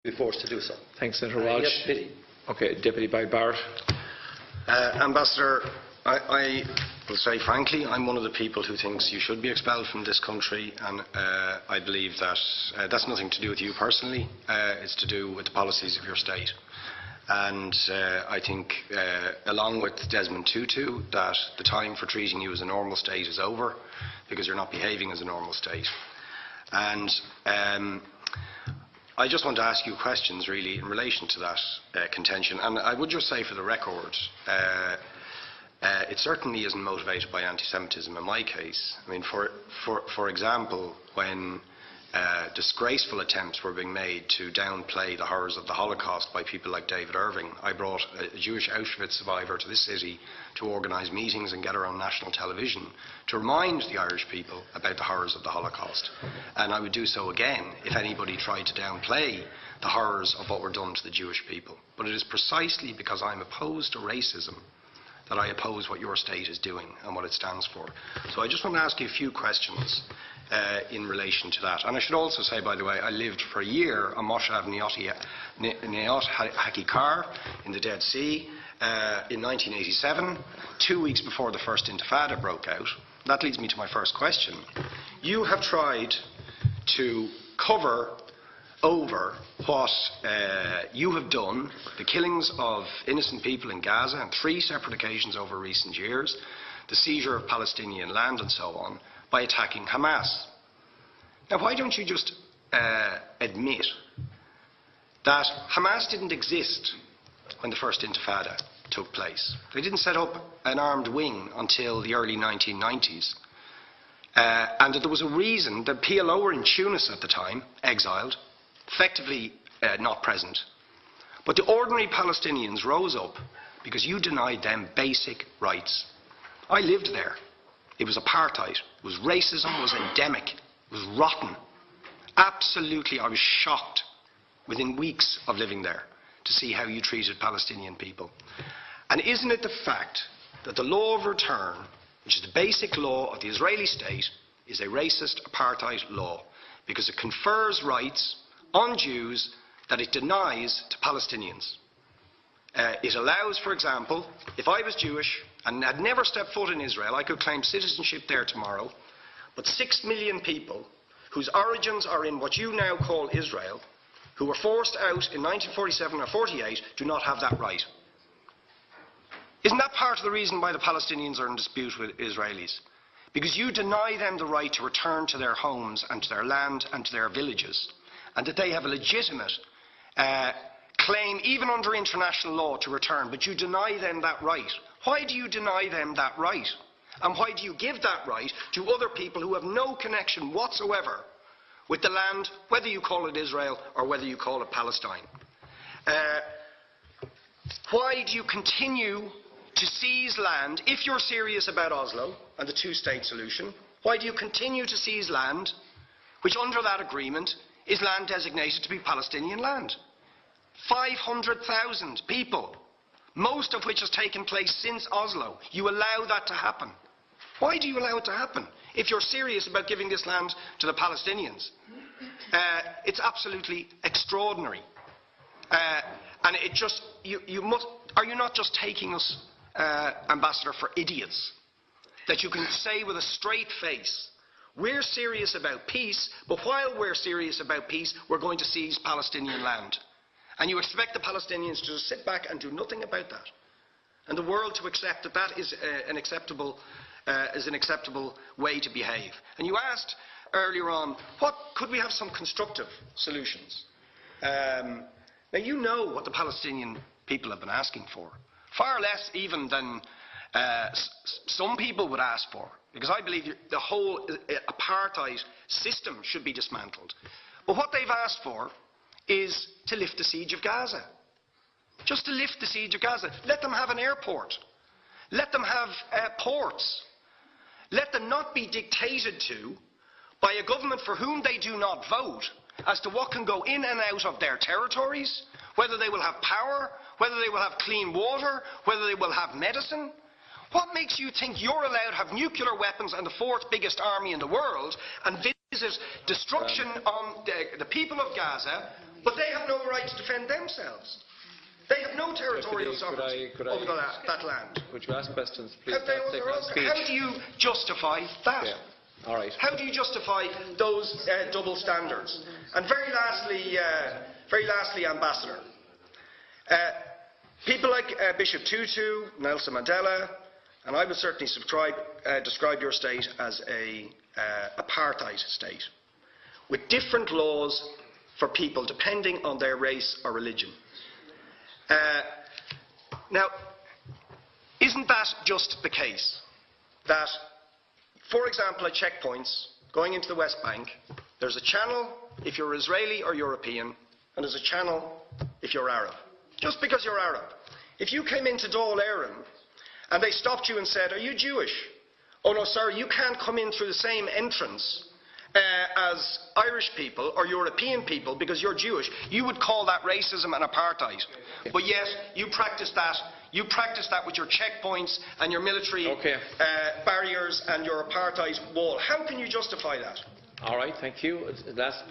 be forced to do so. Thanks, Senator Walsh. Yes, pity. Okay, Deputy Barrett. Ambassador, I will say frankly, I'm one of the people who thinks you should be expelled from this country, and I believe that that's nothing to do with you personally. It's to do with the policies of your state. And I think, along with Desmond Tutu, that the time for treating you as a normal state is over, because you're not behaving as a normal state. And I just want to ask you questions, really, in relation to that contention. And I would just say, for the record, it certainly isn't motivated by anti-Semitism in my case. I mean, for example, when disgraceful attempts were being made to downplay the horrors of the Holocaust by people like David Irving, I brought a Jewish Auschwitz survivor to this city to organise meetings and get her on national television to remind the Irish people about the horrors of the Holocaust. And I would do so again if anybody tried to downplay the horrors of what were done to the Jewish people. But it is precisely because I'm opposed to racism that I oppose what your state is doing and what it stands for. So I just want to ask you a few questions in relation to that. And I should also say, by the way, I lived for a year on Moshav Neot Hakikar in the Dead Sea in 1987, 2 weeks before the first Intifada broke out. That leads me to my first question. You have tried to cover over what you have done, the killings of innocent people in Gaza on 3 separate occasions over recent years, the seizure of Palestinian land and so on, by attacking Hamas. Now, why don't you just admit that Hamas didn't exist when the first Intifada took place? They didn't set up an armed wing until the early 1990s. And that there was a reason that PLO were in Tunis at the time, exiled, effectively not present. But the ordinary Palestinians rose up because you denied them basic rights. I lived there. It was apartheid. It was racism. It was endemic. It was rotten. Absolutely, I was shocked within weeks of living there to see how you treated Palestinian people. And isn't it the fact that the law of return, which is the basic law of the Israeli state, is a racist apartheid law because it confers rights on Jews that it denies to Palestinians? It allows, for example, if I was Jewish and had never stepped foot in Israel, I could claim citizenship there tomorrow, but 6 million people whose origins are in what you now call Israel, who were forced out in 1947 or 48, do not have that right. Isn't that part of the reason why the Palestinians are in dispute with Israelis? Because you deny them the right to return to their homes and to their land and to their villages, and that they have a legitimate claim, even under international law, to return, but you deny them that right. Why do you deny them that right? And why do you give that right to other people who have no connection whatsoever with the land, whether you call it Israel or whether you call it Palestine? Why do you continue to seize land, if you're serious about Oslo and the two-state solution? Why do you continue to seize land, which under that agreement is land designated to be Palestinian land? 500,000 people, most of which has taken place since Oslo. You allow that to happen. Why do you allow it to happen if you're serious about giving this land to the Palestinians? It's absolutely extraordinary. And it just, are you not just taking us, Ambassador, for idiots? That you can say with a straight face, we're serious about peace, but while we're serious about peace, we're going to seize Palestinian land. And you expect the Palestinians to just sit back and do nothing about that. And the world to accept that that is an acceptable way to behave. And you asked earlier on, could we have some constructive solutions? Now, you know what the Palestinian people have been asking for. Far less even than some people would ask for. Because I believe the whole apartheid system should be dismantled. But what they've asked for is to lift the siege of Gaza. Just to lift the siege of Gaza. Let them have an airport. Let them have ports. Let them not be dictated to by a government for whom they do not vote as to what can go in and out of their territories, whether they will have power, whether they will have clean water, whether they will have medicine. What makes you think you're allowed to have nuclear weapons and the 4th biggest army in the world and visit destruction on the people of Gaza But they have no right to defend themselves. They have no territorial sovereignty over that land. Would you ask questions, please? How do you justify that? Yeah. All right. How do you justify those double standards? And very lastly, Ambassador, people like Bishop Tutu, Nelson Mandela, and I would certainly describe your state as an apartheid state, with different laws for people depending on their race or religion. Now, isn't that just the case that, for example, at checkpoints going into the West Bank, there's a channel if you're Israeli or European, and there's a channel if you're Arab? Just because you're Arab. If you came into Dáil Éireann and they stopped you and said, "Are you Jewish?" "Oh no, sorry, you can't come in through the same entrance as Irish people or European people because you're Jewish," you would call that racism and apartheid. But yet, you practice that. You practice that with your checkpoints and your military barriers and your apartheid wall. How can you justify that? All right, thank you. Last